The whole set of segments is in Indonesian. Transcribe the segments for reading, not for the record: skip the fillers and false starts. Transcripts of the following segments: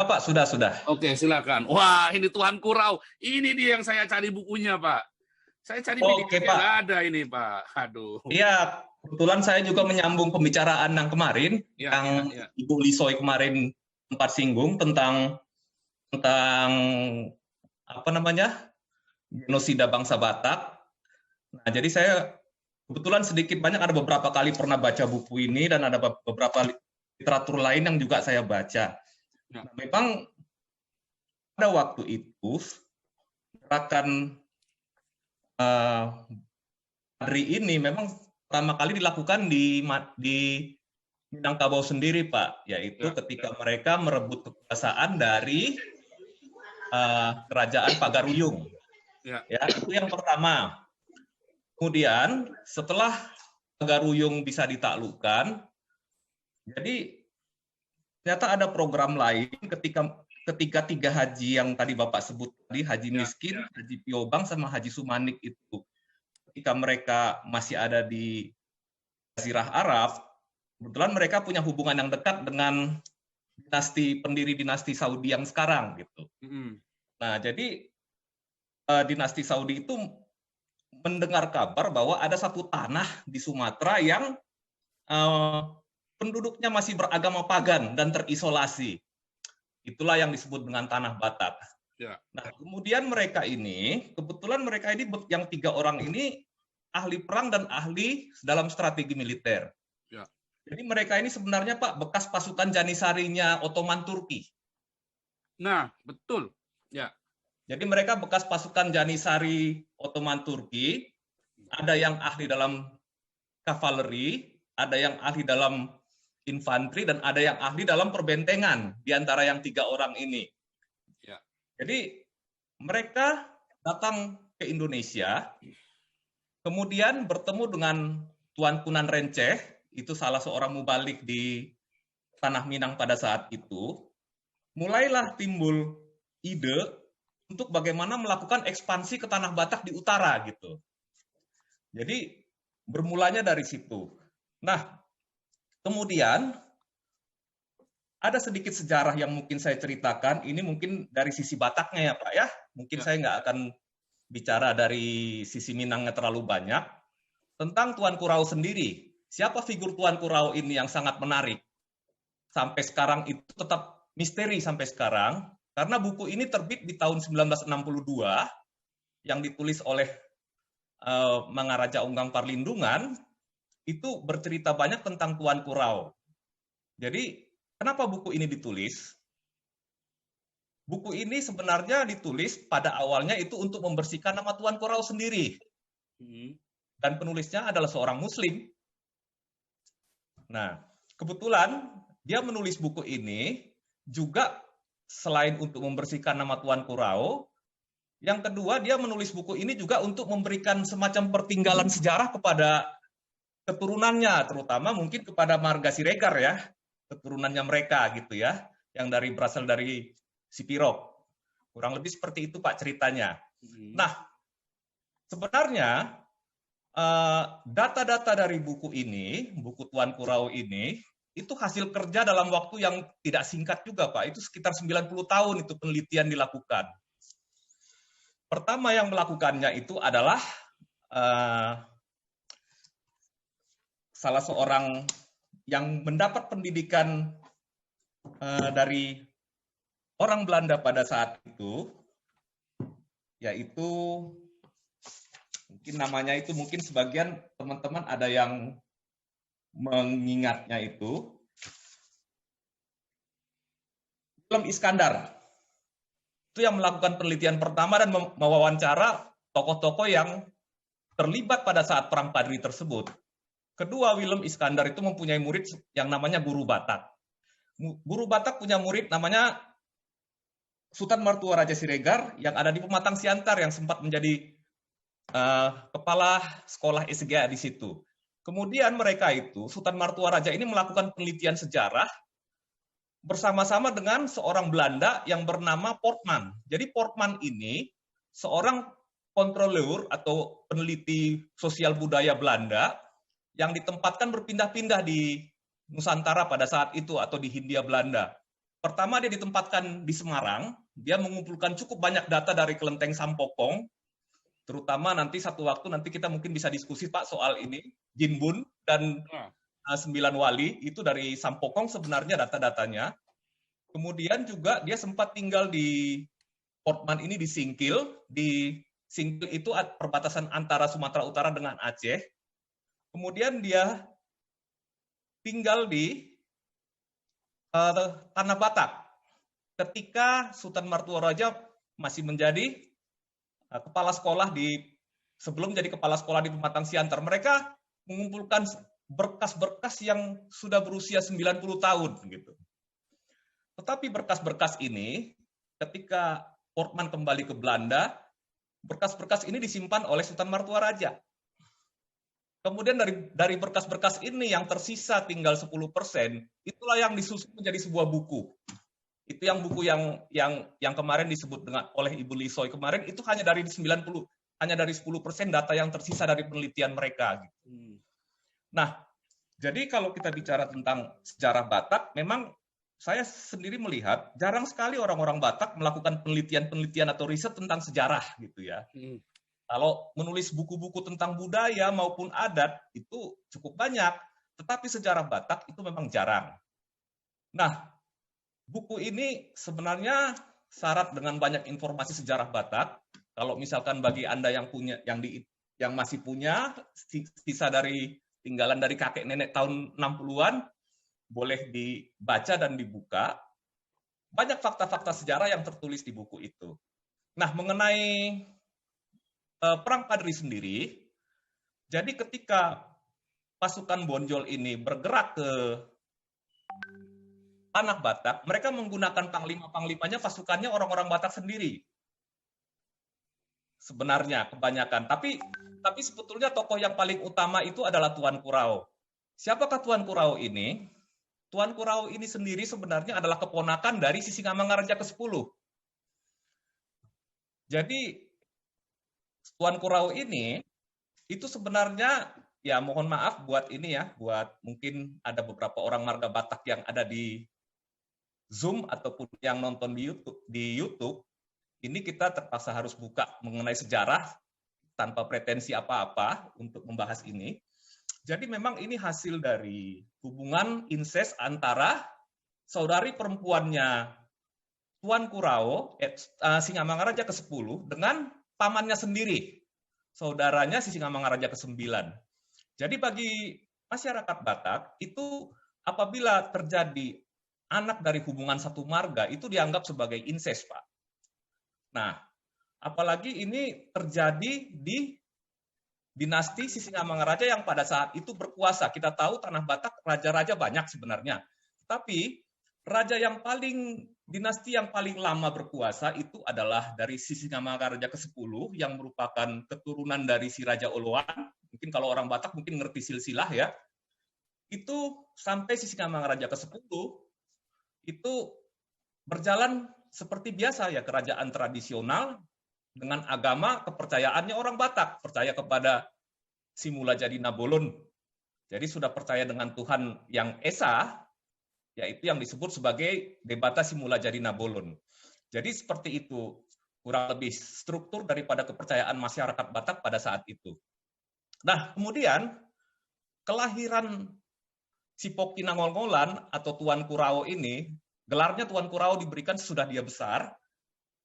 Pak, sudah. Oke, silakan. Wah, ini Tuan Kurau. Ini dia yang saya cari bukunya, Pak. Saya cari Oke, PDF-nya Pak. nggak ada ini, Pak. Aduh. Iya, kebetulan saya juga menyambung pembicaraan yang kemarin, yang Ya. Ibu Lisoy kemarin sempat singgung tentang apa namanya, genosida bangsa Batak. Nah, jadi saya kebetulan sedikit banyak ada beberapa kali pernah baca buku ini dan ada beberapa literatur lain yang juga saya baca. Ya. Nah, memang pada waktu itu gerakan Adri ini memang pertama kali dilakukan di Minangkabau sendiri, Pak, yaitu ketika mereka merebut kekuasaan dari kerajaan Pagaruyung. Ya, itu yang pertama. Kemudian setelah Pagaruyung bisa ditaklukkan, jadi ternyata ada program lain ketika 3 haji yang tadi Bapak sebut tadi, Haji Miskin, Haji Piobang, sama Haji Sumanik itu, ketika mereka masih ada di Jazirah Arab, kebetulan mereka punya hubungan yang dekat dengan pendiri dinasti Saudi yang sekarang gitu. Nah, jadi dinasti Saudi itu mendengar kabar bahwa ada satu tanah di Sumatera yang penduduknya masih beragama pagan dan terisolasi. Itulah yang disebut dengan tanah Batak. Ya. Nah, kemudian kebetulan mereka ini yang 3 orang ini ahli perang dan ahli dalam strategi militer. Ya. Jadi mereka ini sebenarnya, Pak, bekas pasukan Janisarinya Ottoman Turki. Nah, betul. Ya. Jadi mereka bekas pasukan Janisari Ottoman Turki, ada yang ahli dalam kavaleri, ada yang ahli dalam infanteri, dan ada yang ahli dalam perbentengan di antara yang 3 orang ini. Ya. Jadi mereka datang ke Indonesia, kemudian bertemu dengan Tuan Kunan Renceh, itu salah seorang mubalik di Tanah Minang pada saat itu. Mulailah timbul ide untuk bagaimana melakukan ekspansi ke tanah Batak di utara gitu. Jadi bermulanya dari situ. Nah, kemudian ada sedikit sejarah yang mungkin saya ceritakan. Ini mungkin dari sisi Bataknya ya, Pak ya. Mungkin saya nggak akan bicara dari sisi Minangnya terlalu banyak. Tentang Tuan Kurau sendiri. Siapa figur Tuan Kurau ini yang sangat menarik? Sampai sekarang itu tetap misteri sampai sekarang. Karena buku ini terbit di tahun 1962 yang ditulis oleh Mangaraja Unggang Parlindungan, itu bercerita banyak tentang Tuan Kurau. Jadi, kenapa buku ini ditulis? Buku ini sebenarnya ditulis pada awalnya itu untuk membersihkan nama Tuan Kurau sendiri. Dan penulisnya adalah seorang Muslim. Nah, kebetulan dia menulis buku ini juga selain untuk membersihkan nama Tuan Kurau, yang kedua dia menulis buku ini juga untuk memberikan semacam pertinggalan sejarah kepada keturunannya, terutama mungkin kepada marga Siregar ya, keturunannya mereka gitu ya, yang berasal dari Sipirok. Kurang lebih seperti itu Pak ceritanya. Nah, sebenarnya data-data dari buku ini, buku Tuan Kurau ini, itu hasil kerja dalam waktu yang tidak singkat juga, Pak. Itu sekitar 90 tahun itu penelitian dilakukan. Pertama yang melakukannya itu adalah salah seorang yang mendapat pendidikan dari orang Belanda pada saat itu, yaitu mungkin namanya itu mungkin sebagian teman-teman ada yang mengingatnya itu Willem Iskandar. Itu yang melakukan penelitian pertama dan mewawancara tokoh-tokoh yang terlibat pada saat Perang Padri tersebut. Kedua, Willem Iskandar itu mempunyai murid yang namanya Guru Batak. Guru Batak punya murid namanya Sultan Martua Raja Siregar yang ada di Pematang Siantar yang sempat menjadi kepala sekolah SGA di situ. Kemudian mereka itu, Sultan Martua Raja ini melakukan penelitian sejarah bersama-sama dengan seorang Belanda yang bernama Portman. Jadi Portman ini seorang kontroleur atau peneliti sosial budaya Belanda yang ditempatkan berpindah-pindah di Nusantara pada saat itu atau di Hindia Belanda. pertama dia ditempatkan di Semarang, dia mengumpulkan cukup banyak data dari kelenteng Sampokong, terutama nanti satu waktu nanti kita mungkin bisa diskusi Pak soal ini, Jinbun dan 9 wali, itu dari Sampokong sebenarnya data-datanya. Kemudian juga dia sempat tinggal di Portman ini di Singkil. Di Singkil itu perbatasan antara Sumatera Utara dengan Aceh. Kemudian dia tinggal di Tanah Batak. Ketika Sultan Martuaraja masih menjadi kepala sekolah sebelum jadi kepala sekolah di Pematang Siantar, mereka mengumpulkan berkas-berkas yang sudah berusia 90 tahun gitu. Tetapi berkas-berkas ini ketika Portman kembali ke Belanda, berkas-berkas ini disimpan oleh Sultan Martuaraja. Kemudian dari berkas-berkas ini yang tersisa tinggal 10%, itulah yang disusun menjadi sebuah buku. Itu yang buku yang kemarin disebut oleh Ibu Lisoy kemarin, itu hanya dari 10% data yang tersisa dari penelitian mereka. Nah, jadi kalau kita bicara tentang sejarah Batak, memang saya sendiri melihat jarang sekali orang-orang Batak melakukan penelitian atau riset tentang sejarah gitu ya. Kalau menulis buku-buku tentang budaya maupun adat itu cukup banyak, tetapi sejarah Batak itu memang jarang. Nah, buku ini sebenarnya syarat dengan banyak informasi sejarah Batak. Kalau misalkan bagi Anda yang punya yang masih punya sisa dari tinggalan dari kakek nenek tahun 60-an, boleh dibaca dan dibuka. Banyak fakta-fakta sejarah yang tertulis di buku itu. Nah, mengenai Perang Padri sendiri, jadi ketika pasukan Bonjol ini bergerak ke Tanah Batak, mereka menggunakan panglima-panglimanya, pasukannya orang-orang Batak sendiri. Sebenarnya kebanyakan. Tapi sebetulnya tokoh yang paling utama itu adalah Tuan Kurau. Siapakah Tuan Kurau ini? Tuan Kurau ini sendiri sebenarnya adalah keponakan dari Sisingamangaraja ke-10. Jadi Tuan Kurau ini itu sebenarnya, ya mohon maaf buat ini ya, buat mungkin ada beberapa orang marga Batak yang ada di Zoom ataupun yang nonton di YouTube, ini kita terpaksa harus buka mengenai sejarah tanpa pretensi apa-apa untuk membahas ini. Jadi memang ini hasil dari hubungan inses antara saudari perempuannya Tuan Kurau, Sisingamangaraja ke-10 dengan pamannya sendiri, saudaranya Sisingamangaraja ke-9. Jadi bagi masyarakat Batak, itu apabila terjadi anak dari hubungan satu marga, itu dianggap sebagai inses, Pak. Nah, apalagi ini terjadi di dinasti Sisingamangaraja yang pada saat itu berkuasa. Kita tahu Tanah Batak raja-raja banyak sebenarnya. Tapi dinasti yang paling lama berkuasa itu adalah dari Sisingamangaraja ke-10 yang merupakan keturunan dari si Raja Oloan. Mungkin kalau orang Batak mungkin ngerti silsilah ya. Itu sampai Sisingamangaraja ke-10 itu berjalan seperti biasa ya, kerajaan tradisional dengan agama kepercayaannya orang Batak, percaya kepada Simula Jadi Nabolon. Jadi sudah percaya dengan Tuhan yang Esa, yaitu yang disebut sebagai Debata Simula Jadi Nabolon. Jadi seperti itu kurang lebih struktur daripada kepercayaan masyarakat Batak pada saat itu. Nah, kemudian kelahiran Sipoki Nangol-Ngolan atau Tuan Kurau ini, gelarnya Tuan Kurau diberikan sesudah dia besar,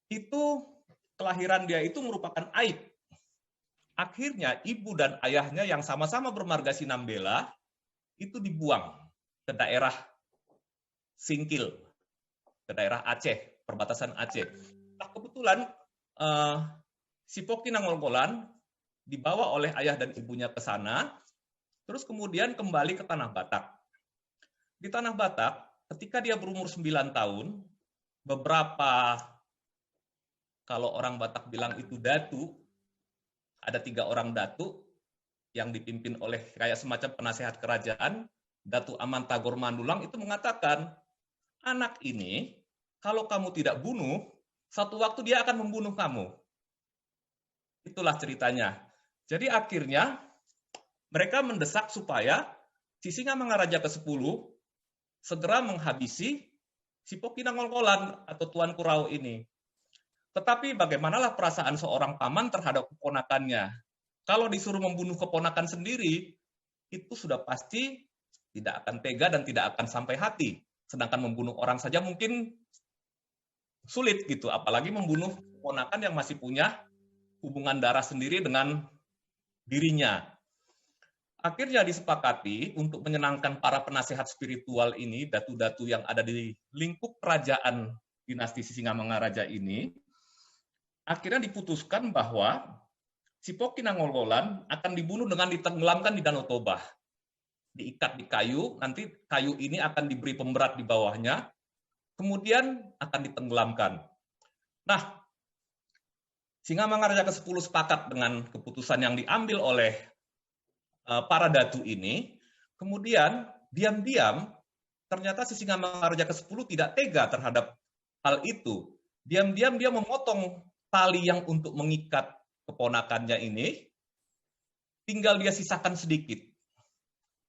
itu kelahiran dia itu merupakan aib. Akhirnya ibu dan ayahnya yang sama-sama bermarga Sinambela itu dibuang ke daerah Singkil, ke daerah Aceh, perbatasan Aceh. Nah, kebetulan Sipoki Nangol-Ngolan dibawa oleh ayah dan ibunya ke sana, terus kemudian kembali ke Tanah Batak. Di Tanah Batak, ketika dia berumur 9 tahun, beberapa, kalau orang Batak bilang itu datu, ada 3 orang datu yang dipimpin oleh kayak semacam penasehat kerajaan, Datu Aman Tagor Mandulang itu mengatakan, anak ini kalau kamu tidak bunuh, satu waktu dia akan membunuh kamu. Itulah ceritanya. Jadi akhirnya mereka mendesak supaya Sisingamangaraja ke-10 segera menghabisi si Pokinangolngolan atau Tuan Kurau ini. Tetapi bagaimanalah perasaan seorang paman terhadap keponakannya? Kalau disuruh membunuh keponakan sendiri, itu sudah pasti tidak akan tega dan tidak akan sampai hati. Sedangkan membunuh orang saja mungkin sulit gitu, apalagi membunuh keponakan yang masih punya hubungan darah sendiri dengan dirinya. Akhirnya disepakati untuk menyenangkan para penasehat spiritual ini, datu-datu yang ada di lingkup kerajaan dinasti Sisingamangaraja ini, akhirnya diputuskan bahwa si Pokinangolngolan akan dibunuh dengan ditenggelamkan di Danau Toba. Diikat di kayu, nanti kayu ini akan diberi pemberat di bawahnya, kemudian akan ditenggelamkan. Nah, Singamangaraja ke-10 sepakat dengan keputusan yang diambil oleh para datu ini, kemudian diam-diam ternyata si Singamangaraja ke-10 tidak tega terhadap hal itu. Diam-diam dia memotong tali yang untuk mengikat keponakannya ini, tinggal dia sisakan sedikit.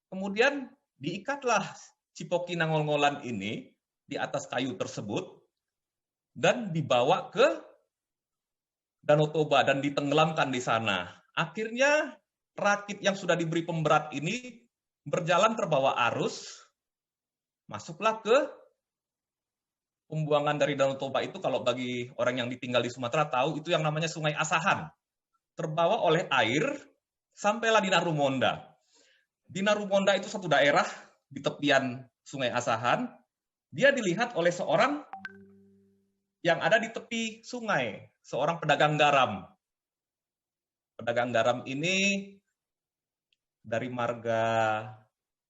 Kemudian diikatlah si Pokinangolngolan ini di atas kayu tersebut dan dibawa ke Danau Toba dan ditenggelamkan di sana. Akhirnya rakit yang sudah diberi pemberat ini berjalan terbawa arus, masuklah ke pembuangan dari Danau Toba itu. Kalau bagi orang yang ditinggal di Sumatera tahu itu yang namanya Sungai Asahan. Terbawa oleh air, sampailah di Narumonda. Di Narumonda itu satu daerah di tepian Sungai Asahan. Dia dilihat oleh seorang yang ada di tepi sungai, seorang pedagang garam. Pedagang garam ini dari marga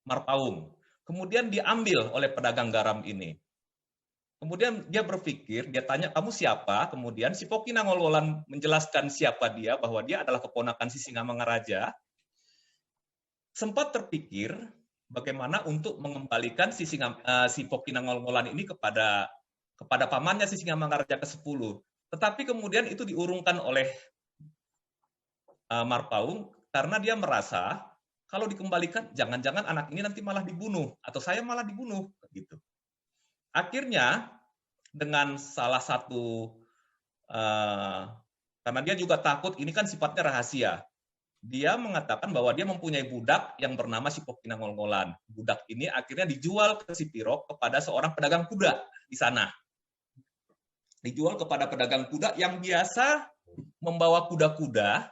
Marpaung. Kemudian diambil oleh pedagang garam ini. Kemudian dia berpikir, dia tanya, kamu siapa? Kemudian si Pokinangolngolan menjelaskan siapa dia, bahwa dia adalah keponakan si Singamangaraja. Sempat terpikir bagaimana untuk mengembalikan si Pokinangolngolan ini kepada pamannya si Singamangaraja ke-10. Tetapi kemudian itu diurungkan oleh Marpaung karena dia merasa kalau dikembalikan jangan-jangan anak ini nanti malah dibunuh atau saya malah dibunuh gitu. Akhirnya dengan salah satu karena dia juga takut ini kan sifatnya rahasia. Dia mengatakan bahwa dia mempunyai budak yang bernama si Pokinangolngolan. Budak ini akhirnya dijual ke Sipirok kepada seorang pedagang kuda di sana. Dijual kepada pedagang kuda yang biasa membawa kuda-kuda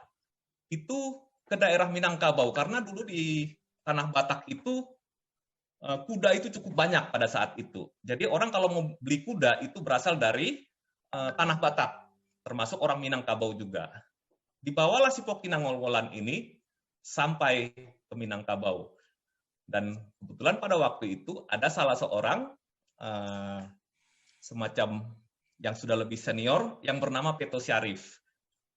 itu ke daerah Minangkabau, karena dulu di Tanah Batak itu kuda itu cukup banyak pada saat itu. Jadi orang kalau mau beli kuda itu berasal dari Tanah Batak, termasuk orang Minangkabau juga. Dibawalah si Pokinangolngolan ini sampai ke Minangkabau. Dan kebetulan pada waktu itu ada salah seorang semacam yang sudah lebih senior yang bernama Peto Syarif.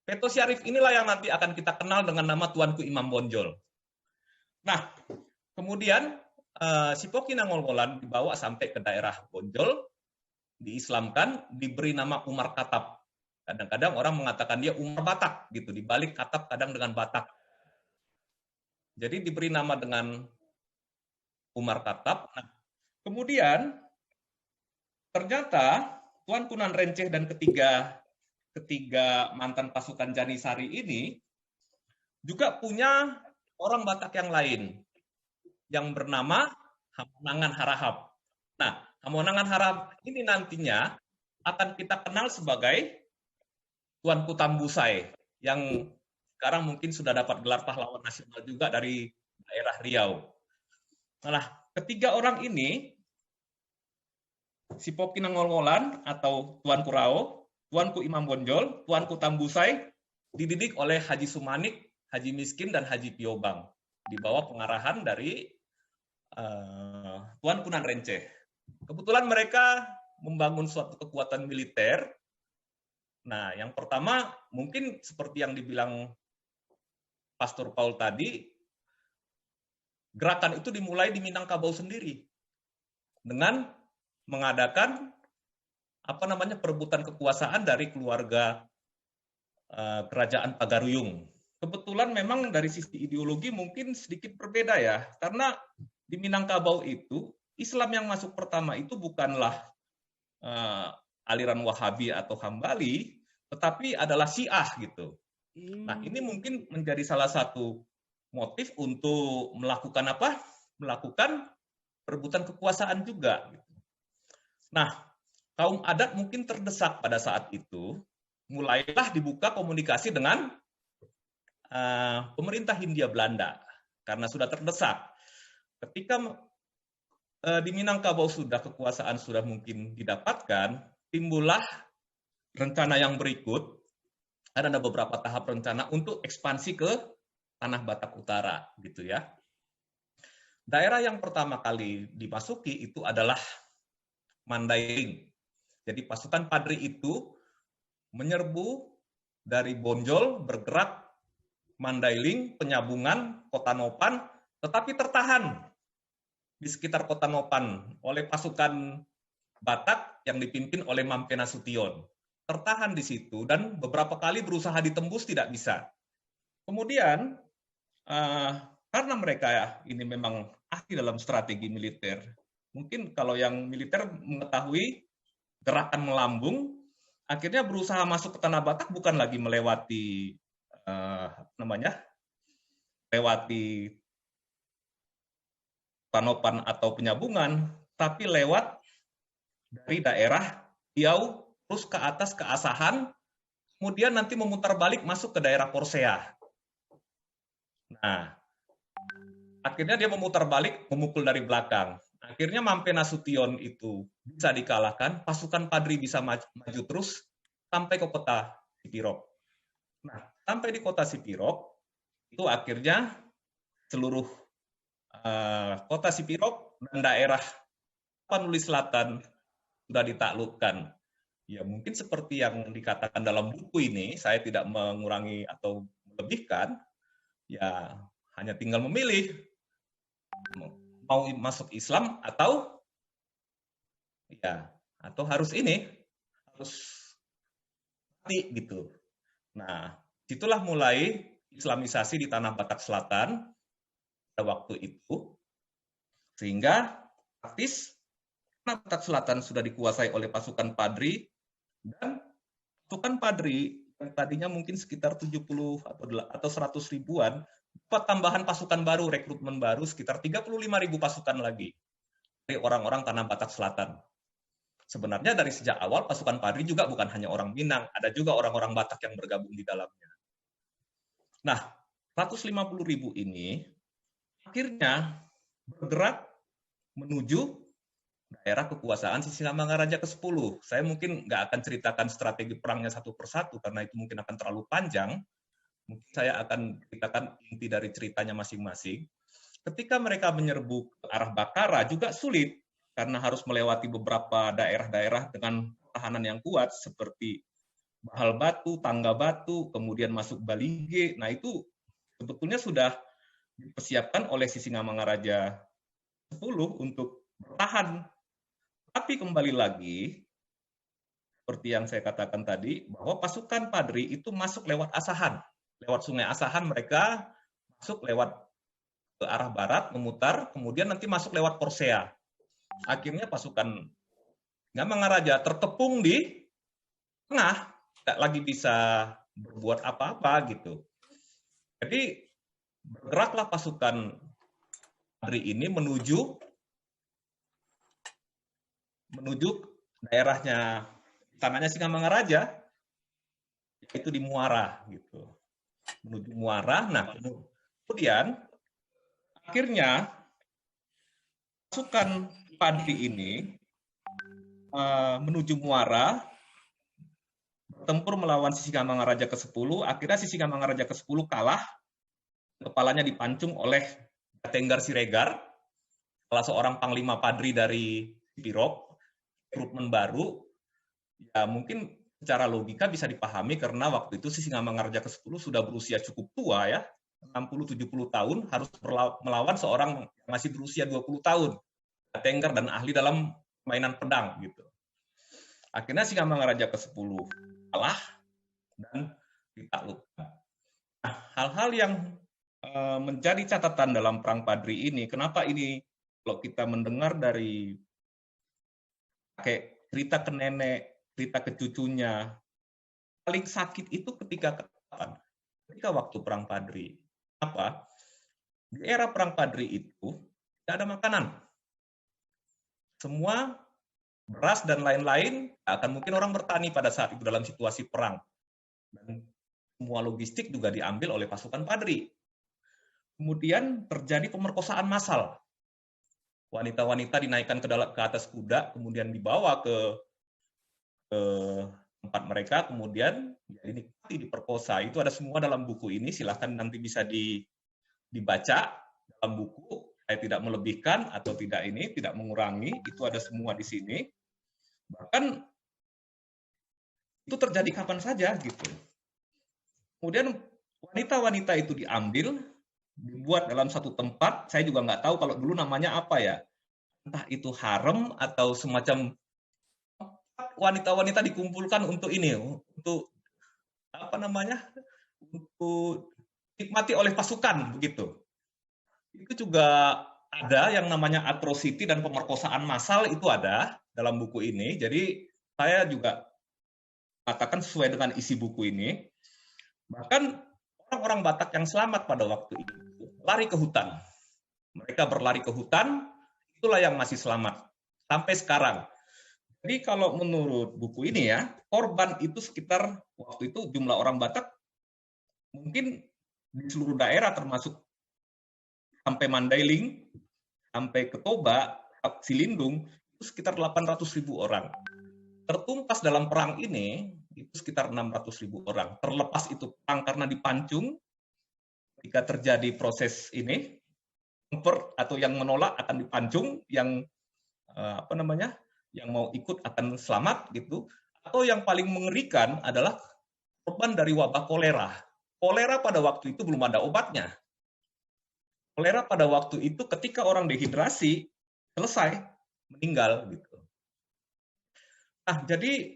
Peto Syarif inilah yang nanti akan kita kenal dengan nama Tuanku Imam Bonjol. Nah, kemudian si Pokinangolngolan dibawa sampai ke daerah Bonjol, diislamkan, diberi nama Umar Khattab. Kadang-kadang orang mengatakan dia Umar Batak, gitu. Dibalik Khattab kadang dengan Batak. Jadi diberi nama dengan Umar Khattab. Nah, kemudian ternyata Tuan Kunan Renceh dan ketiga mantan pasukan Janisari ini juga punya orang Batak yang lain yang bernama Hamonangan Harahap. Nah, Hamonangan Harahap ini nantinya akan kita kenal sebagai Tuanku Tambusai yang sekarang mungkin sudah dapat gelar pahlawan nasional juga dari daerah Riau. Nah, ketiga orang ini, si Pokinangolngolan atau Tuan Kurau, Tuanku Imam Bonjol, Tuanku Tambusai, dididik oleh Haji Sumanik, Haji Miskin, dan Haji Piobang. Di bawah pengarahan dari Tuan Kunan Renceh. Kebetulan mereka membangun suatu kekuatan militer. Nah, yang pertama mungkin seperti yang dibilang Pastor Paul tadi, gerakan itu dimulai di Minangkabau sendiri dengan mengadakan perebutan kekuasaan dari keluarga kerajaan Pagaruyung. Kebetulan memang dari sisi ideologi mungkin sedikit berbeda ya, karena di Minangkabau itu Islam yang masuk pertama itu bukanlah aliran Wahabi atau Hambali, tetapi adalah Syiah gitu. Nah, ini mungkin menjadi salah satu motif untuk melakukan apa? Melakukan perebutan kekuasaan juga. Nah, kaum adat mungkin terdesak pada saat itu, mulailah dibuka komunikasi dengan pemerintah Hindia Belanda karena sudah terdesak. Ketika di Minangkabau kekuasaan sudah mungkin didapatkan, timbullah rencana yang berikut. Ada beberapa tahap rencana untuk ekspansi ke tanah Batak Utara, gitu ya. Daerah yang pertama kali dimasuki itu adalah Mandailing. Jadi pasukan Padri itu menyerbu dari Bonjol, bergerak Mandailing, Penyabungan, Kota Nopan, tetapi tertahan di sekitar Kota Nopan oleh pasukan Batak yang dipimpin oleh Mampe Nasution. Tertahan di situ dan beberapa kali berusaha ditembus tidak bisa. Kemudian karena mereka ini memang ahli dalam strategi militer, mungkin kalau yang militer mengetahui gerakan melambung, akhirnya berusaha masuk ke tanah Batak bukan lagi melewati lewati Tanopan atau Penyabungan, tapi lewat dari daerah Riau terus ke atas ke Asahan, kemudian nanti memutar balik masuk ke daerah Porsea. Nah, akhirnya dia memutar balik, memukul dari belakang. Akhirnya Mampe Nasution itu bisa dikalahkan, pasukan Padri bisa maju terus sampai ke kota Sipirok. Nah, sampai di kota Sipirok, itu akhirnya seluruh kota Sipirok dan daerah Tapanuli Selatan sudah ditaklukkan. Ya mungkin seperti yang dikatakan dalam buku ini, saya tidak mengurangi atau melebihkan, ya hanya tinggal memilih mau masuk Islam atau harus mati gitu. Nah, situlah mulai Islamisasi di tanah Batak Selatan pada waktu itu, sehingga praktis tanah Batak Selatan sudah dikuasai oleh pasukan Padri, dan pasukan Padri yang tadinya mungkin sekitar 70 atau 100 ribuan, dapat tambahan pasukan baru, rekrutmen baru sekitar 35.000 pasukan lagi dari orang-orang tanah Batak Selatan. Sebenarnya dari sejak awal pasukan Padri juga bukan hanya orang Minang, ada juga orang-orang Batak yang bergabung di dalamnya. Nah, 150.000 ini akhirnya bergerak menuju daerah kekuasaan Sisingamangaraja ke-10. Saya mungkin nggak akan ceritakan strategi perangnya satu persatu, karena itu mungkin akan terlalu panjang. Mungkin saya akan ceritakan inti dari ceritanya masing-masing. Ketika mereka menyerbu ke arah Bakara juga sulit, karena harus melewati beberapa daerah-daerah dengan pertahanan yang kuat, seperti Bahal Batu, Tangga Batu, kemudian masuk Balige. Nah itu sebetulnya sudah dipersiapkan oleh Sisingamangaraja 10 untuk bertahan. Tapi kembali lagi, seperti yang saya katakan tadi, bahwa pasukan Padri itu masuk lewat Asahan. Lewat Sungai Asahan mereka masuk lewat ke arah barat, memutar, kemudian nanti masuk lewat Porsea. Akhirnya pasukan Sisingamangaraja terkepung di tengah, tidak lagi bisa berbuat apa-apa gitu. Jadi bergeraklah pasukan Padri ini menuju daerahnya tanahnya Sisingamangaraja, yaitu di Muara gitu. Menuju Muara. Nah, kemudian akhirnya pasukan Padri ini menuju Muara, bertempur melawan Sisingamangaraja ke-10. Akhirnya Sisingamangaraja ke-10 kalah, kepalanya dipancung oleh Tenggar Siregar, salah seorang panglima Padri dari Sipirok, rekrutmen baru. Ya mungkin secara logika bisa dipahami karena waktu itu Sisingamangaraja ke-10 sudah berusia cukup tua ya, 60-70 tahun, harus melawan seorang yang masih berusia 20 tahun, Tenggar dan ahli dalam mainan pedang gitu. Akhirnya Sisingamangaraja ke-10 kalah dan ditaklukkan. Nah, hal-hal yang menjadi catatan dalam Perang Padri ini, kenapa ini kalau kita mendengar dari kakek cerita ke nenek, cerita ke cucunya. Paling sakit itu ketika kapan? Ketika waktu Perang Padri. Apa? Di era Perang Padri itu tidak ada makanan. Semua beras dan lain-lain, akan mungkin orang bertani pada saat itu dalam situasi perang. Dan semua logistik juga diambil oleh pasukan Padri. Kemudian terjadi pemerkosaan massal. Wanita-wanita dinaikkan ke atas kuda, kemudian dibawa ke tempat mereka, kemudian dinikmati, diperkosa. Itu ada semua dalam buku ini, silahkan nanti bisa dibaca dalam buku. Saya tidak melebihkan atau tidak mengurangi, itu ada semua di sini. Bahkan itu terjadi kapan saja gitu. Kemudian wanita-wanita itu diambil, dibuat dalam satu tempat, saya juga nggak tahu kalau dulu namanya apa ya, entah itu harem atau semacam wanita-wanita dikumpulkan untuk ini, untuk apa namanya, untuk dinikmati oleh pasukan begitu. Itu juga ada yang namanya atrocity dan pemerkosaan massal, itu ada dalam buku ini. Jadi saya juga katakan sesuai dengan isi buku ini. Bahkan orang-orang Batak yang selamat pada waktu itu lari ke hutan. Mereka berlari ke hutan, itulah yang masih selamat sampai sekarang. Jadi kalau menurut buku ini ya, korban itu sekitar waktu itu jumlah orang Batak mungkin di seluruh daerah termasuk sampai Mandailing, sampai ke Toba, Silindung, itu sekitar 800.000 orang. Tertumpas dalam perang ini, itu sekitar 600.000 orang. Terlepas itu perang karena dipancung, ketika terjadi proses ini, atau yang menolak akan dipancung, yang yang mau ikut akan selamat gitu. Atau yang paling mengerikan adalah korban dari wabah kolera. Kolera pada waktu itu belum ada obatnya. Kolera pada waktu itu ketika orang dehidrasi, selesai, meninggal gitu. Nah, jadi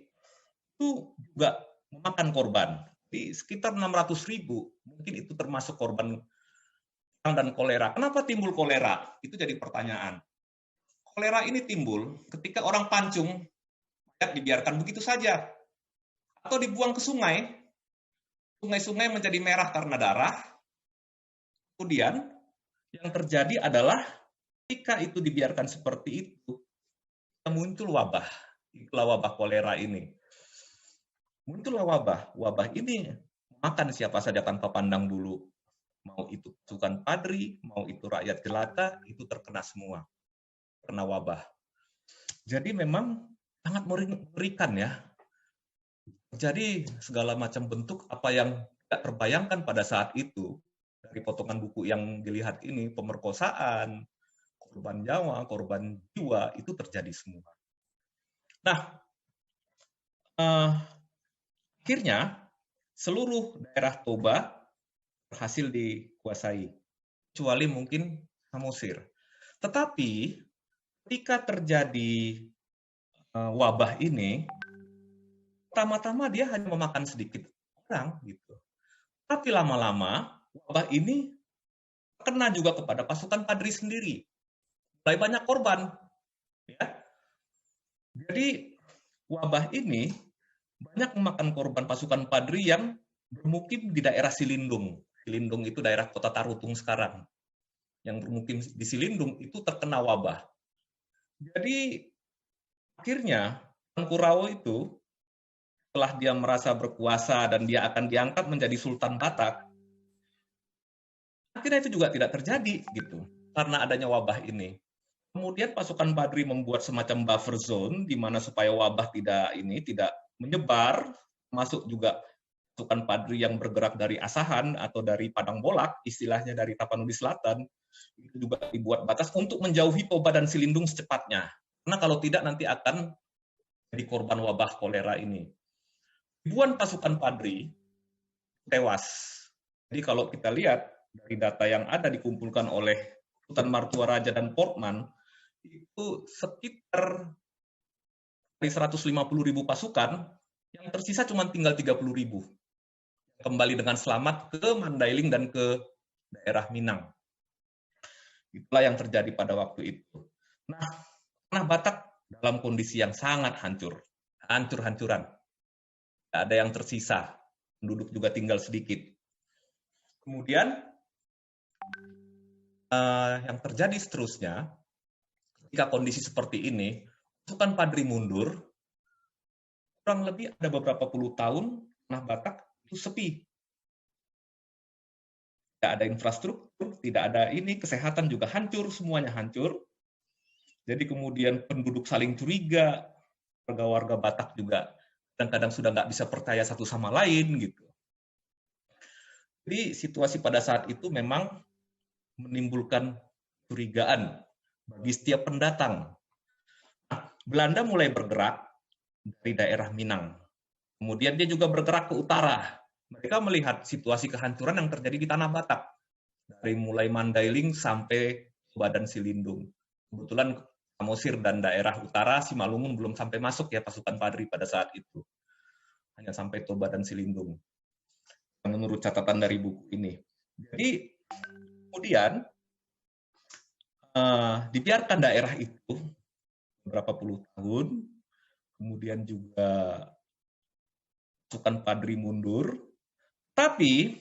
itu juga memakan korban. Di sekitar 600.000, mungkin itu termasuk korban perang dan kolera. Kenapa timbul kolera? Itu jadi pertanyaan. Kolera ini timbul ketika orang pancung, mayat dibiarkan begitu saja. Atau dibuang ke sungai, sungai-sungai menjadi merah karena darah. Kemudian yang terjadi adalah ketika itu dibiarkan seperti itu, muncul wabah. Itulah wabah kolera ini. Muncullah wabah ini memakan siapa saja tanpa pandang bulu. Mau itu pasukan Padri, mau itu rakyat jelata, itu terkena semua. Kena wabah. Jadi memang sangat mengerikan ya. Jadi segala macam bentuk apa yang tidak terbayangkan pada saat itu, dari potongan buku yang dilihat ini, pemerkosaan, korban nyawa, korban jiwa, itu terjadi semua. Nah, akhirnya seluruh daerah Toba berhasil dikuasai, kecuali mungkin Samosir. Tetapi ketika terjadi wabah ini, pertama-tama dia hanya memakan sedikit orang, gitu. Tapi lama-lama wabah ini kena juga kepada pasukan Padri sendiri. Mulai banyak korban. Ya. Jadi wabah ini banyak memakan korban pasukan Padri yang bermukim di daerah Silindung. Silindung itu daerah kota Tarutung sekarang. Yang bermukim di Silindung itu terkena wabah. Jadi akhirnya Kurawa itu setelah dia merasa berkuasa dan dia akan diangkat menjadi Sultan Batak, akhirnya itu juga tidak terjadi gitu karena adanya wabah ini. Kemudian pasukan Padri membuat semacam buffer zone di mana supaya wabah tidak menyebar, masuk juga pasukan Padri yang bergerak dari Asahan atau dari Padang Bolak, istilahnya dari Tapanuli Selatan, itu juga dibuat batas untuk menjauhi Toba dan Silindung secepatnya. Karena kalau tidak nanti akan jadi korban wabah kolera ini. Ribuan pasukan Padri tewas. Jadi kalau kita lihat dari data yang ada dikumpulkan oleh Sultan Martua Raja dan Portman, itu sekitar 150.000 pasukan, yang tersisa cuma tinggal 30.000. Kembali dengan selamat ke Mandailing dan ke daerah Minang. Itulah yang terjadi pada waktu itu. Nah, tanah Batak dalam kondisi yang sangat hancur, hancur-hancuran. Tidak ada yang tersisa, penduduk juga tinggal sedikit. Kemudian yang terjadi seterusnya, ketika kondisi seperti ini, pasukan Padri mundur, kurang lebih ada beberapa puluh tahun, tanah Batak itu sepi. Tidak ada infrastruktur, tidak ada ini, kesehatan juga hancur, semuanya hancur. Jadi kemudian penduduk saling curiga, warga-warga Batak juga kadang-kadang sudah nggak bisa percaya satu sama lain gitu. Jadi situasi pada saat itu memang menimbulkan curigaan bagi setiap pendatang. Belanda mulai bergerak dari daerah Minang. Kemudian dia juga bergerak ke utara. Mereka melihat situasi kehancuran yang terjadi di tanah Batak. Dari mulai Mandailing sampai Toba dan Silindung. Kebetulan Samosir dan daerah utara Simalungun belum sampai masuk ya pasukan Padri pada saat itu. Hanya sampai Toba dan Silindung. Menurut catatan dari buku ini. Jadi kemudian dibiarkan daerah itu beberapa puluh tahun, kemudian juga pasukan Padri mundur, tapi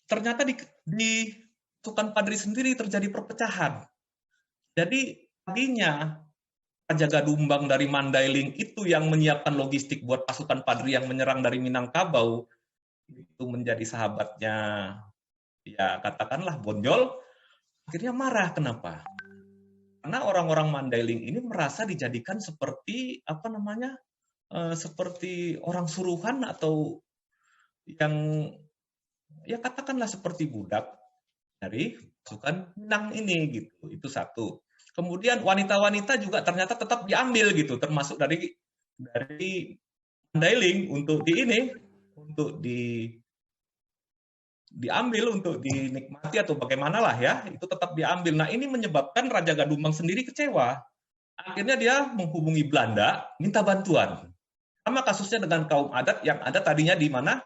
ternyata di pasukan Padri sendiri terjadi perpecahan. Jadi tadinya Raja Gadumbang dari Mandailing itu yang menyiapkan logistik buat pasukan Padri yang menyerang dari Minangkabau, itu menjadi sahabatnya, ya katakanlah Bonjol, akhirnya marah. Kenapa? Karena orang-orang Mandailing ini merasa dijadikan seperti apa namanya, seperti orang suruhan atau yang ya katakanlah seperti budak dari pasukan Minang ini gitu. Itu satu. Kemudian wanita-wanita juga ternyata tetap diambil gitu, termasuk dari Mandailing untuk diambil untuk dinikmati atau bagaimanalah ya, itu tetap diambil. Nah, ini menyebabkan Raja Gadumbang sendiri kecewa. Akhirnya dia menghubungi Belanda, minta bantuan. Sama kasusnya dengan kaum adat yang ada tadinya di mana?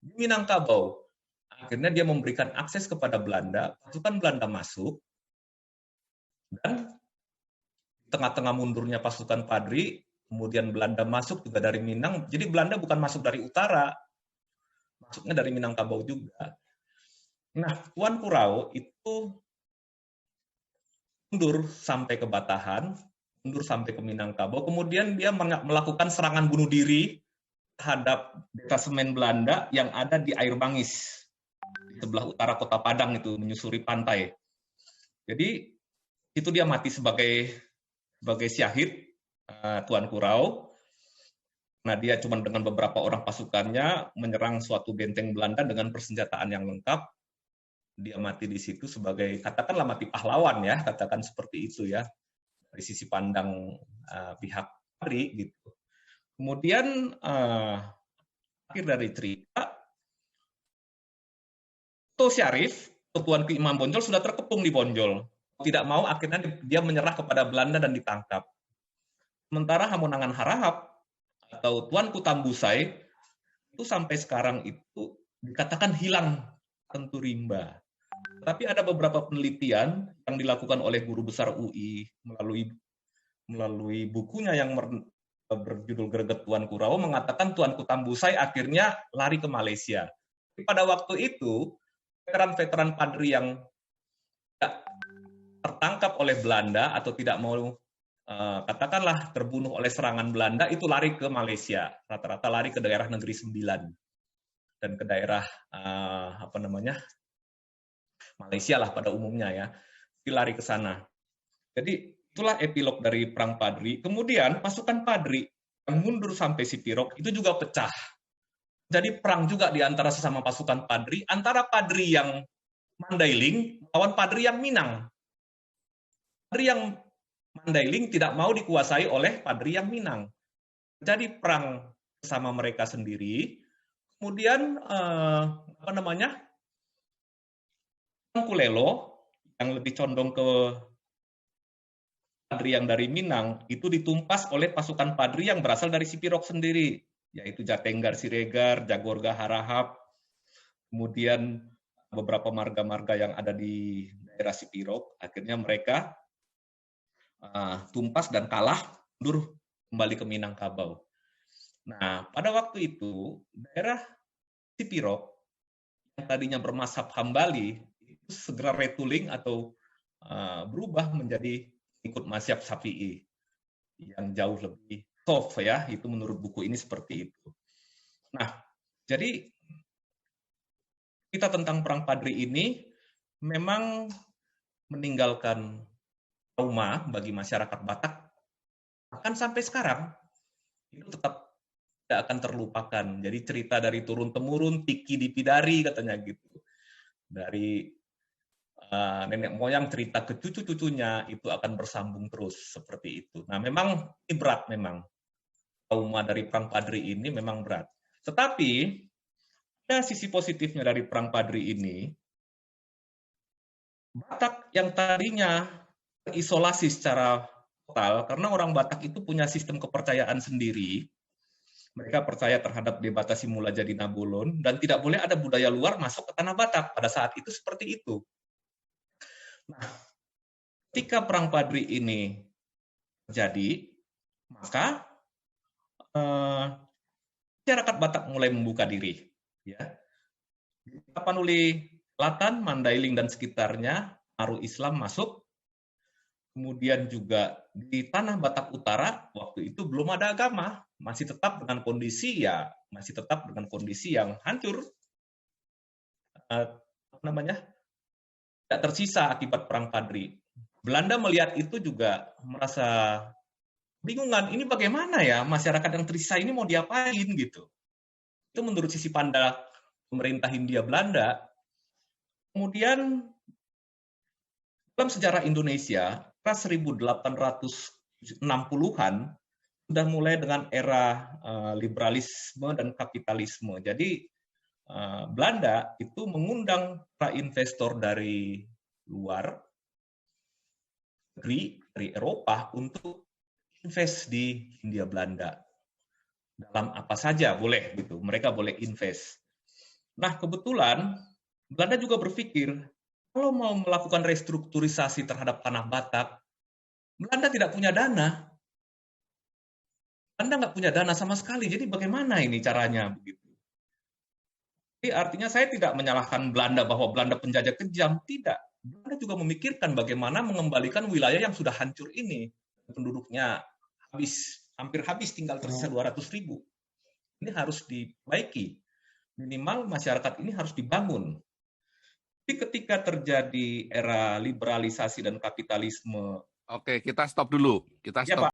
Di Minangkabau. Akhirnya dia memberikan akses kepada Belanda, pasukan Belanda masuk, dan tengah-tengah mundurnya pasukan Padri, kemudian Belanda masuk juga dari Minang. Jadi Belanda bukan masuk dari utara, masuknya dari Minangkabau juga. Nah, Tuan Kurau itu mundur sampai ke Batahan, mundur sampai ke Minangkabau, kemudian dia melakukan serangan bunuh diri terhadap detasemen Belanda yang ada di Air Bangis, di sebelah utara kota Padang itu, menyusuri pantai. Jadi itu dia mati sebagai syahid, Tuan Kurau. Nah, dia cuma dengan beberapa orang pasukannya menyerang suatu benteng Belanda dengan persenjataan yang lengkap. Dia mati di situ sebagai, katakanlah mati pahlawan ya, katakan seperti itu ya, dari sisi pandang pihak Padri gitu. Kemudian akhir dari cerita, Tuan Syarif, Tuan Ki Imam Bonjol sudah terkepung di Bonjol. Tidak mau, akhirnya dia menyerah kepada Belanda dan ditangkap. Sementara Hamonangan Harahap atau Tuanku Tambusai itu sampai sekarang itu dikatakan hilang tentu rimba. Tapi ada beberapa penelitian yang dilakukan oleh guru besar UI melalui bukunya yang berjudul Greget Tuan Kurau mengatakan Tuanku Tambusai akhirnya lari ke Malaysia. Pada waktu itu veteran-veteran Padri yang tidak tertangkap oleh Belanda atau tidak mau katakanlah terbunuh oleh serangan Belanda itu lari ke Malaysia, rata-rata lari ke daerah Negeri Sembilan dan ke daerah apa namanya Malaysia lah pada umumnya ya, lari ke sana. Jadi itulah epilog dari Perang Padri. Kemudian pasukan Padri yang mundur sampai Sipirok itu juga pecah. Jadi perang juga di antara sesama pasukan Padri, antara Padri yang Mandailing lawan Padri yang Minang. Padri yang Mandailing tidak mau dikuasai oleh Padri yang Minang. Jadi perang bersama mereka sendiri. Kemudian apa namanya? Kulelo yang lebih condong ke Padri yang dari Minang itu ditumpas oleh pasukan Padri yang berasal dari Sipirok sendiri, yaitu Jatenggar Siregar, Jagorga Harahap, kemudian beberapa marga-marga yang ada di daerah Sipirok. Akhirnya mereka tumpas dan kalah, mundur kembali ke Minangkabau. Nah, pada waktu itu daerah Sipirok yang tadinya bermazhab Hambali itu segera retooling atau berubah menjadi ikut mazhab Syafi'i yang jauh lebih soft ya, itu menurut buku ini seperti itu. Nah, jadi kita tentang Perang Padri ini memang meninggalkan trauma bagi masyarakat Batak, bahkan sampai sekarang itu tetap tidak akan terlupakan. Jadi cerita dari turun-temurun, Tiki Dipidari katanya gitu. Dari nenek moyang cerita ke cucu-cucunya itu akan bersambung terus seperti itu. Nah, memang ini berat memang. Trauma dari Perang Padri ini memang berat. Tetapi ada sisi positifnya dari Perang Padri ini. Batak yang tadinya terisolasi secara total, karena orang Batak itu punya sistem kepercayaan sendiri. Mereka percaya terhadap Debata Simula Jadi Nabolon, dan tidak boleh ada budaya luar masuk ke tanah Batak. Pada saat itu seperti itu. Nah, ketika Perang Padri ini terjadi, maka masyarakat Batak mulai membuka diri. Ya. Di Tapanuli Selatan, Mandailing dan sekitarnya, pengaruh Islam masuk. Kemudian juga di tanah Batak Utara, waktu itu belum ada agama, masih tetap dengan kondisi yang hancur, tidak tersisa akibat Perang Padri. Belanda melihat itu juga merasa bingungan, ini bagaimana ya masyarakat yang tersisa ini mau diapain gitu. Itu menurut sisi pandang pemerintah Hindia Belanda. Kemudian dalam sejarah Indonesia, 1860-an sudah mulai dengan era liberalisme dan kapitalisme. Jadi Belanda itu mengundang para investor dari luar negeri, dari Eropa untuk invest di Hindia Belanda. Dalam apa saja boleh gitu, mereka boleh invest. Nah, kebetulan Belanda juga berpikir kalau mau melakukan restrukturisasi terhadap tanah Batak, Belanda tidak punya dana. Belanda nggak punya dana sama sekali, jadi bagaimana ini caranya begitu? Jadi artinya saya tidak menyalahkan Belanda bahwa Belanda penjajah kejam, tidak. Belanda juga memikirkan bagaimana mengembalikan wilayah yang sudah hancur ini. Penduduknya hampir habis, tinggal tersisa 200.000. Ini harus diperbaiki. Minimal masyarakat ini harus dibangun. Tapi ketika terjadi era liberalisasi dan kapitalisme. Oke, kita stop dulu. Kita stop.